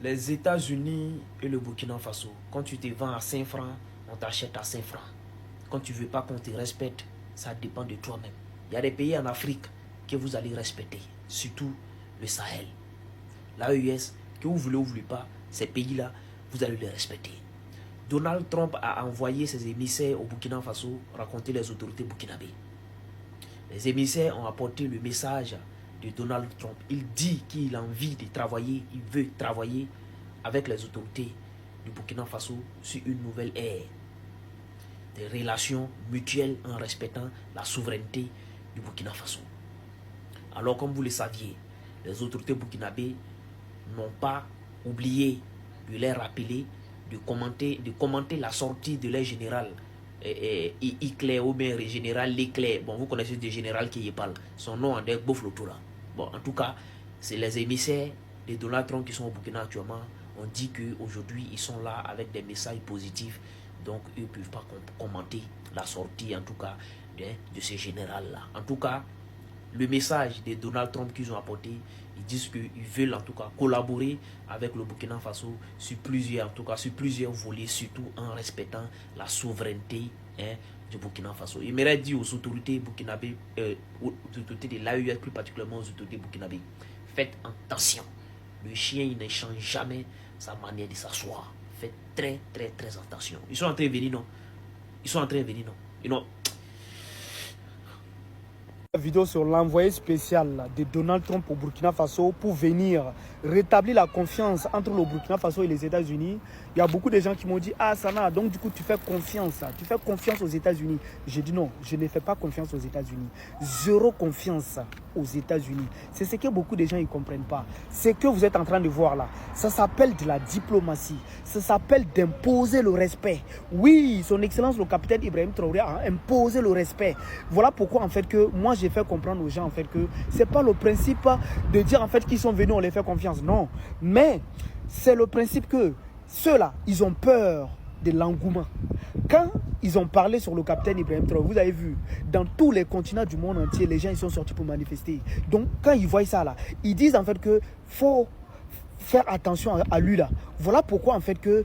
Les États-Unis et le Burkina Faso, quand tu te vends à 5 francs, on t'achète à 5 francs. Quand tu ne veux pas qu'on te respecte, ça dépend de toi-même. Il y a des pays en Afrique que vous allez respecter, surtout le Sahel. L'AES, que vous voulez ou vous ne voulez pas, ces pays-là, vous allez les respecter. Donald Trump a envoyé ses émissaires au Burkina Faso raconter les autorités burkinabées. Les émissaires ont apporté le message de Donald Trump. Il dit qu'il a envie de travailler, il veut travailler avec les autorités du Burkina Faso sur une nouvelle ère. Des relations mutuelles en respectant la souveraineté du Burkina Faso. Alors, comme vous le saviez, les autorités burkinabées n'ont pas oublié de les rappeler, de commenter la sortie de leur général Icler ou bien général Leclerc. Bon, vous connaissez le général qui y parle. Son nom en est Boflotura. Bon, en tout cas, c'est les émissaires de Donald Trump qui sont au Burkina actuellement. On dit qu'aujourd'hui, ils sont là avec des messages positifs. Donc, eux ne peuvent pas commenter la sortie, en tout cas, de ce général-là. En tout cas, le message de Donald Trump qu'ils ont apporté, ils disent qu'ils veulent en tout cas collaborer avec le Burkina Faso sur plusieurs volets, surtout en respectant la souveraineté du Burkina Faso. Il m'aurait dit aux autorités burkinabées, aux autorités de l'AES, plus particulièrement aux autorités burkinabées, faites attention. Le chien, il ne change jamais sa manière de s'asseoir. Faites très, très, très attention. Ils sont en train de venir, non? Ils sont en train de venir, non? Vidéo sur l'envoyé spécial de Donald Trump au Burkina Faso pour venir rétablir la confiance entre le Burkina Faso et les États-Unis. Il y a beaucoup de gens qui m'ont dit « Ah Sana, donc du coup tu fais confiance aux États-Unis ». J'ai dit non, je ne fais pas confiance aux États-Unis. Zéro confiance aux États-Unis. C'est ce que beaucoup de gens ne comprennent pas. Ce que vous êtes en train de voir là, ça s'appelle de la diplomatie. Ça s'appelle d'imposer le respect. Oui, son Excellence le capitaine Ibrahim Traoré a imposé le respect. Voilà pourquoi en fait que moi j'ai fait comprendre aux gens en fait que c'est pas le principe de dire en fait qu'ils sont venus, on les fait confiance. Non, mais c'est le principe que ceux-là, ils ont peur de l'engouement. Quand ils ont parlé sur le capitaine Ibrahim Traoré, vous avez vu, dans tous les continents du monde entier, les gens ils sont sortis pour manifester. Donc, quand ils voient ça là, ils disent en fait que faut faire attention à lui là. Voilà pourquoi en fait que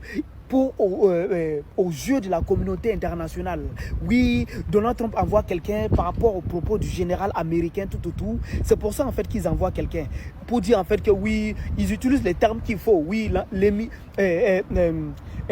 aux yeux de la communauté internationale, oui, Donald Trump envoie quelqu'un par rapport aux propos du général américain, tout. C'est pour ça en fait qu'ils envoient quelqu'un. Pour dire en fait que oui, ils utilisent les termes qu'il faut. Oui,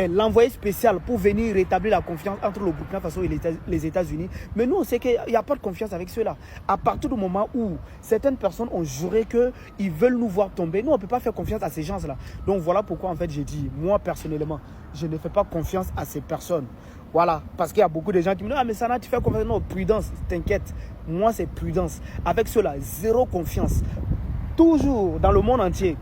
l'envoyé spécial pour venir rétablir la confiance entre le Burkina Faso et les États-Unis. Mais nous, on sait qu'il n'y a pas de confiance avec ceux-là. À partir du moment où certaines personnes ont juré qu'ils veulent nous voir tomber, nous, on ne peut pas faire confiance à ces gens-là. Donc voilà pourquoi en fait j'ai dit, moi personnellement, je ne fais pas confiance à ces personnes. Voilà, parce qu'il y a beaucoup de gens qui me disent « Ah mais Sana, tu fais confiance ?» Non, prudence, t'inquiète. Moi, c'est prudence. Avec ceux-là, zéro confiance. Toujours dans le monde entier.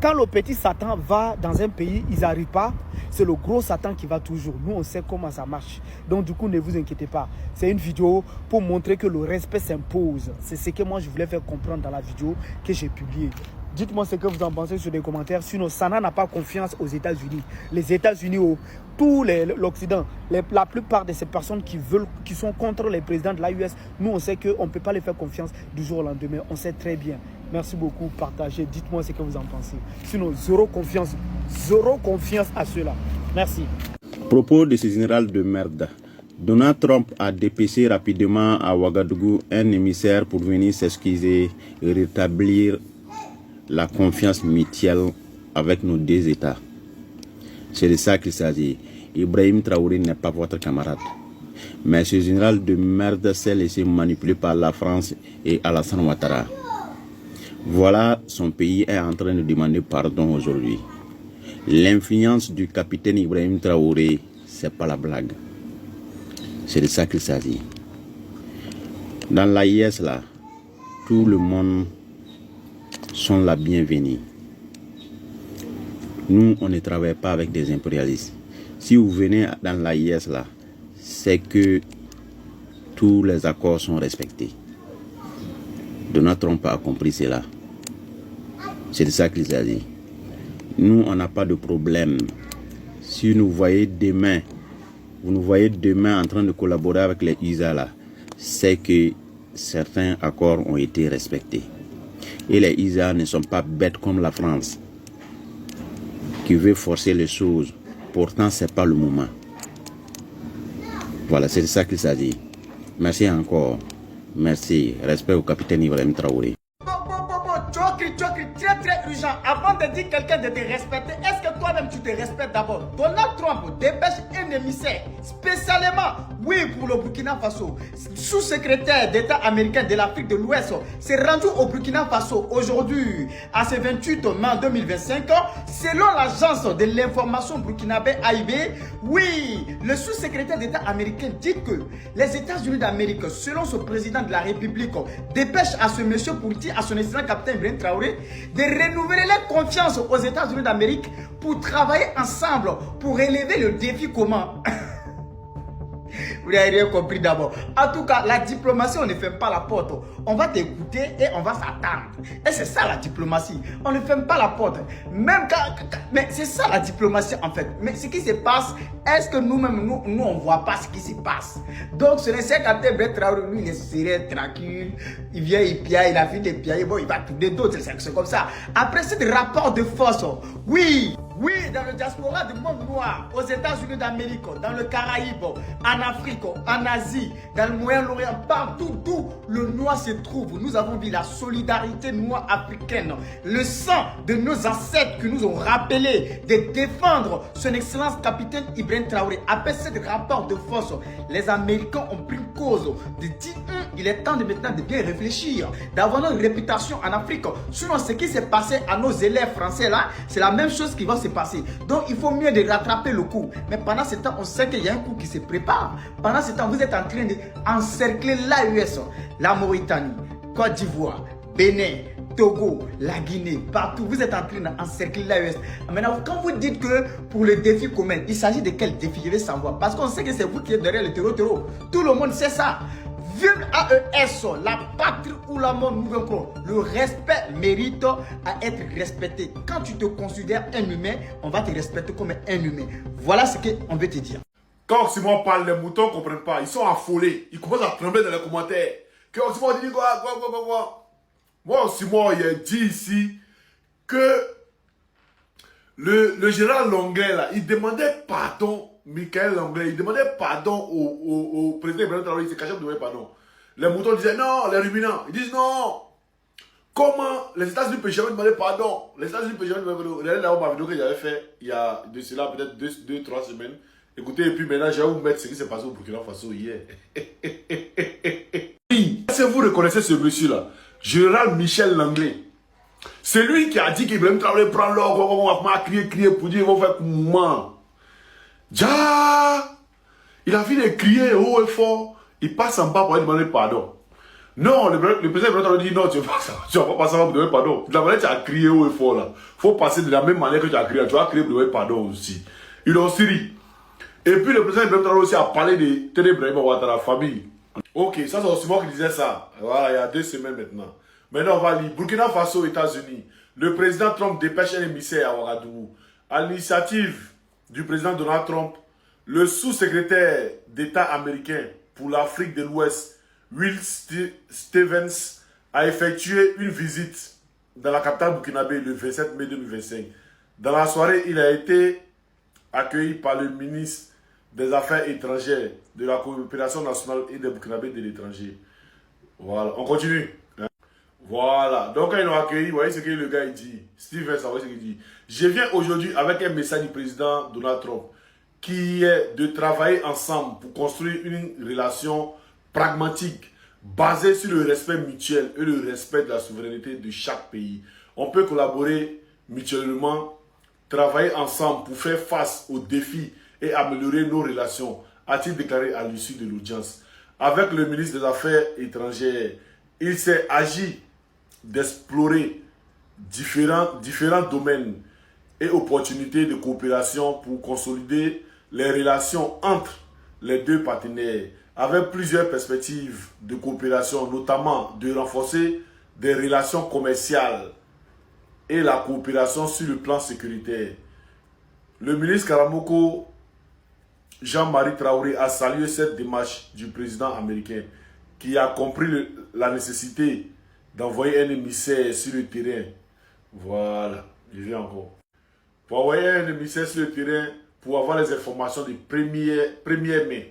Quand le petit Satan va dans un pays, ils n'arrivent pas. C'est le gros Satan qui va toujours. Nous, on sait comment ça marche. Donc, du coup, ne vous inquiétez pas. C'est une vidéo pour montrer que le respect s'impose. C'est ce que moi, je voulais faire comprendre dans la vidéo que j'ai publiée. Dites-moi ce que vous en pensez sur les commentaires. Sinon, Sana n'a pas confiance aux États-Unis. Les États-Unis, tout l'Occident, la plupart de ces personnes qui sont contre les présidents de l'AUS, nous, on sait qu'on ne peut pas les faire confiance du jour au lendemain. On sait très bien. Merci beaucoup. Partagez. Dites-moi ce que vous en pensez. Sinon, zéro confiance à ceux-là. Merci. Propos de ce général de merde. Donald Trump a dépêché rapidement à Ouagadougou un émissaire pour venir s'excuser et rétablir la confiance mutuelle avec nos deux États. C'est de ça qu'il s'agit. Ibrahim Traoré n'est pas votre camarade. Mais ce général de merde s'est laissé manipuler par la France et Alassane Ouattara. Voilà, son pays est en train de demander pardon aujourd'hui. L'influence du capitaine Ibrahim Traoré, c'est pas la blague. C'est de ça qu'il s'agit. Dans l'AIS là, tout le monde sont la bienvenue. Nous, on ne travaille pas avec des impérialistes. Si vous venez dans l'AIS là, c'est que tous les accords sont respectés. Donald Trump a compris cela. C'est de ça qu'il s'agit. Nous, on n'a pas de problème. Si vous nous voyez demain en train de collaborer avec les USA là, c'est que certains accords ont été respectés. Et les USA ne sont pas bêtes comme la France. qui veut forcer les choses. Pourtant, ce n'est pas le moment. Voilà, c'est de ça qu'il s'agit. Merci encore. Merci. Respect au capitaine Ibrahim Traoré. Chokri, très urgent. Avant de dire quelqu'un de te respecter, est-ce que toi-même tu te respectes d'abord? Donald Trump dépêche un émissaire spécialement, oui, pour le Burkina Faso. Sous-secrétaire d'État américain de l'Afrique de l'Ouest s'est rendu au Burkina Faso aujourd'hui, à ce 28 mai 2025. Selon l'agence de l'information burkinabé AIB, oui, le sous-secrétaire d'État américain dit que les États-Unis d'Amérique, selon ce président de la République, dépêche à ce monsieur pour dire à son excellent capitaine Ibrahim Traoré de renouveler la confiance aux États-Unis d'Amérique pour travailler ensemble pour relever le défi commun. Vous n'avez rien compris d'abord. En tout cas, la diplomatie, on ne ferme pas la porte. On va t'écouter et on va s'attendre. Et c'est ça la diplomatie. On ne ferme pas la porte. Même mais c'est ça la diplomatie en fait. Mais ce qui se passe, est-ce que nous-mêmes, nous on ne voit pas ce qui se passe? Donc, ce n'est pas quand Ibrahim Traoré, lui, il est serré, tranquille. Il vient, il piaille, il a fini de piailler. Bon, il va tourner d'autres. C'est comme ça. Après, c'est des rapports de force. Oui. Oui, dans le diaspora du monde noir, aux États-Unis d'Amérique, dans le Caraïbe, en Afrique, en Asie, dans le Moyen-Orient, partout d'où le noir se trouve, nous avons vu la solidarité noire africaine, le sang de nos ancêtres qui nous ont rappelé de défendre son excellence capitaine Ibrahim Traoré. Après ce rapport de force, les Américains ont pris cause de dire il est temps de maintenant de bien réfléchir, d'avoir une réputation en Afrique. Sinon, ce qui s'est passé à nos élèves français là, c'est la même chose qui va se passer. Donc, il faut mieux de rattraper le coup. Mais pendant ce temps, on sait qu'il y a un coup qui se prépare. Pendant ce temps, vous êtes en train d'encercler l'AES, la Mauritanie, Côte d'Ivoire, Bénin, Togo, la Guinée, partout. Vous êtes en train d'encercler l'AES. Maintenant, quand vous dites que pour le défi commun, il s'agit de quel défi? Je vais savoir. Parce qu'on sait que c'est vous qui êtes derrière le terreau. Tout le monde sait ça. Vive AES, la patrie ou la mort, nous vaincrons. Le respect mérite à être respecté. Quand tu te considères un humain, on va te respecter comme un humain. Voilà ce qu'on veut te dire. Quand Oxymore parle, les moutons ne comprennent pas. Ils sont affolés. Ils commencent à trembler dans les commentaires. Que Oxymore dit quoi. Moi, Oxymore, il a dit ici que le général Longuet, là, il demandait pardon. Michael Langlais, il demandait pardon au président Ibrahim Traoré, il s'est caché pour demander pardon. Les moutons disaient non, les ruminants, ils disent non. Comment les États-Unis peuvent jamais demander pardon? Les États-Unis peuvent jamais demander pardon. Regardez là-haut ma vidéo que j'avais fait il y a de cela peut-être 2-3 semaines. Écoutez, et puis maintenant, je vais vous mettre ce qui s'est passé au Burkina Faso hier. Oui, est-ce que vous reconnaissez ce monsieur-là? Général Michel Langlais. C'est lui qui a dit qu'Ibrahim Traoré prend l'or, on va crier pour dire ils vont faire comment. Ja, il a fini de crier haut et fort. Il passe en bas pour lui demander pardon. Non, le président Ibrahim Traoré dit non, tu ne vas pas passer en bas pour demander pardon. De la manière que tu as crié haut et fort là. Il faut passer de la même manière que tu as crié. Tu vas crier pour demander pardon aussi. Ils ont Syrie. Et puis le président Ibrahim Traoré aussi a parlé de Téné Ibrahim Ouattara, la famille. Ok, ça c'est aussi moi qui disais ça. Voilà, il y a 2 semaines maintenant. Maintenant on va lire. Burkina Faso, États-Unis. Le président Trump dépêche un émissaire à Ouagadougou. À l'initiative du président Donald Trump, le sous-secrétaire d'État américain pour l'Afrique de l'Ouest, Will Stevens, a effectué une visite dans la capitale burkinabé le 27 mai 2025. Dans la soirée, il a été accueilli par le ministre des Affaires étrangères, de la coopération nationale et des Burkinabés de l'étranger. Voilà, on continue. Voilà, donc quand ils l'ont accueilli, vous voyez ce que le gars il dit. Stevens, vous voyez ce qu'il dit. Je viens aujourd'hui avec un message du président Donald Trump qui est de travailler ensemble pour construire une relation pragmatique basée sur le respect mutuel et le respect de la souveraineté de chaque pays. On peut collaborer mutuellement, travailler ensemble pour faire face aux défis et améliorer nos relations, a-t-il déclaré à l'issue de l'audience. Avec le ministre des Affaires étrangères, il s'est agi d'explorer différents domaines et opportunités de coopération pour consolider les relations entre les deux partenaires, avec plusieurs perspectives de coopération, notamment de renforcer des relations commerciales et la coopération sur le plan sécuritaire. Le ministre Karamoko Jean-Marie Traoré a salué cette démarche du président américain qui a compris la nécessité d'envoyer un émissaire sur le terrain. Voilà, je viens encore. pour envoyer un émissaire sur le terrain pour avoir les informations de première main.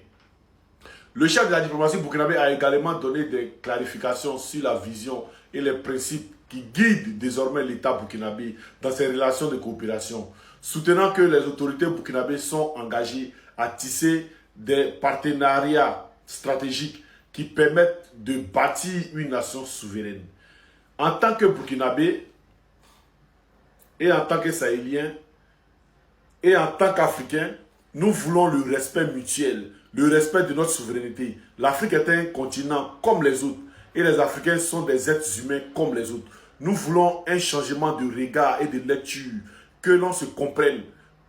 Le chef de la diplomatie burkinabé a également donné des clarifications sur la vision et les principes qui guident désormais l'État burkinabé dans ses relations de coopération, soutenant que les autorités burkinabées sont engagées à tisser des partenariats stratégiques qui permettent de bâtir une nation souveraine. En tant que Burkinabé et en tant que Sahélien et en tant qu'Africains, nous voulons le respect mutuel, le respect de notre souveraineté. L'Afrique est un continent comme les autres et les Africains sont des êtres humains comme les autres. Nous voulons un changement de regard et de lecture, que l'on se comprenne,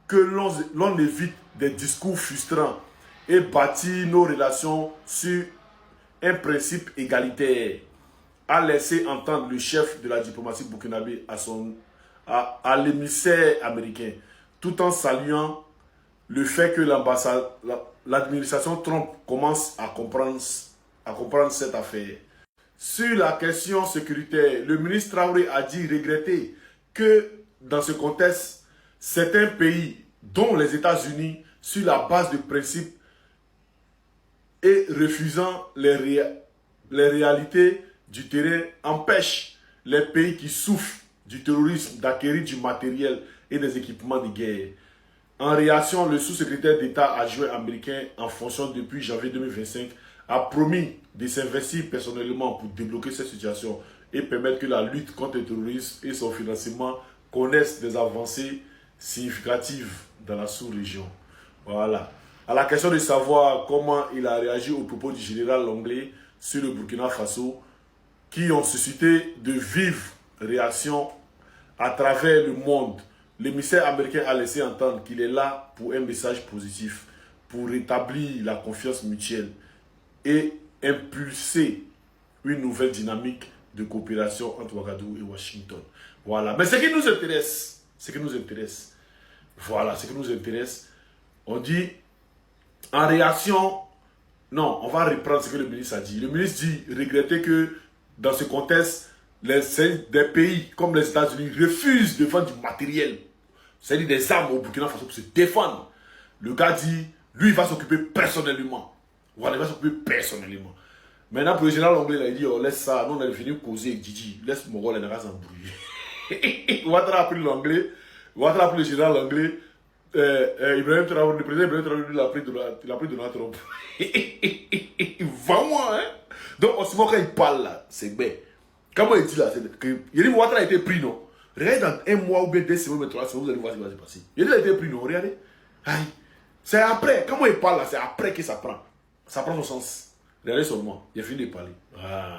que l'on évite des discours frustrants et bâtir nos relations sur un principe égalitaire, a laissé entendre le chef de la diplomatie burkinabé à l'émissaire américain, tout en saluant le fait que l'administration Trump commence à comprendre cette affaire. Sur la question sécuritaire, le ministre Traoré a dit regretter que dans ce contexte, certains pays, dont les États-Unis, sur la base de principes et refusant les réalités du terrain, empêchent les pays qui souffrent du terrorisme d'acquérir du matériel et des équipements de guerre. En réaction, le sous-secrétaire d'État adjoint américain en fonction depuis janvier 2025 a promis de s'investir personnellement pour débloquer cette situation et permettre que la lutte contre le terrorisme et son financement connaissent des avancées significatives dans la sous-région. Voilà. À la question de savoir comment il a réagi aux propos du général Langlais sur le Burkina Faso, qui ont suscité de vives réactions à travers le monde, l'émissaire américain a laissé entendre qu'il est là pour un message positif, pour rétablir la confiance mutuelle et impulser une nouvelle dynamique de coopération entre Ouagadougou et Washington. Voilà. Mais ce qui nous intéresse, voilà, ce qui nous intéresse, on dit, en réaction, non, on va reprendre ce que le ministre a dit. Le ministre dit, regretter que dans ce contexte, des pays comme les États-Unis refusent de vendre du matériel, c'est-à-dire des armes au Burkina Faso pour se défendre. Le gars dit, lui, il va s'occuper personnellement. Voilà, il va s'occuper personnellement. Maintenant, pour le général Langlais, il a dit, oh, laisse ça, nous on est venu causer avec Didi, laisse mon rôle, il n'a pas s'embrouiller. Ouattara a pris l'anglais, Ouattara a pris le général Langlais, Ibrahim Traoré, le président Ibrahim Traoré, il a pris Donald Trump. Vraiment, hein? Donc, on se voit quand il parle là, c'est bête. Comment il dit là, il dit Ouattara a été pris, non? Regardez dans un mois ou bien 2 semaines, 3 semaines, vous allez voir ce qui va se passer. Il dit qu'il a été pris, non? Regardez. Aïe. C'est après, comment il parle là, c'est après que ça prend son sens. Regardez seulement, il a fini de parler. Ah.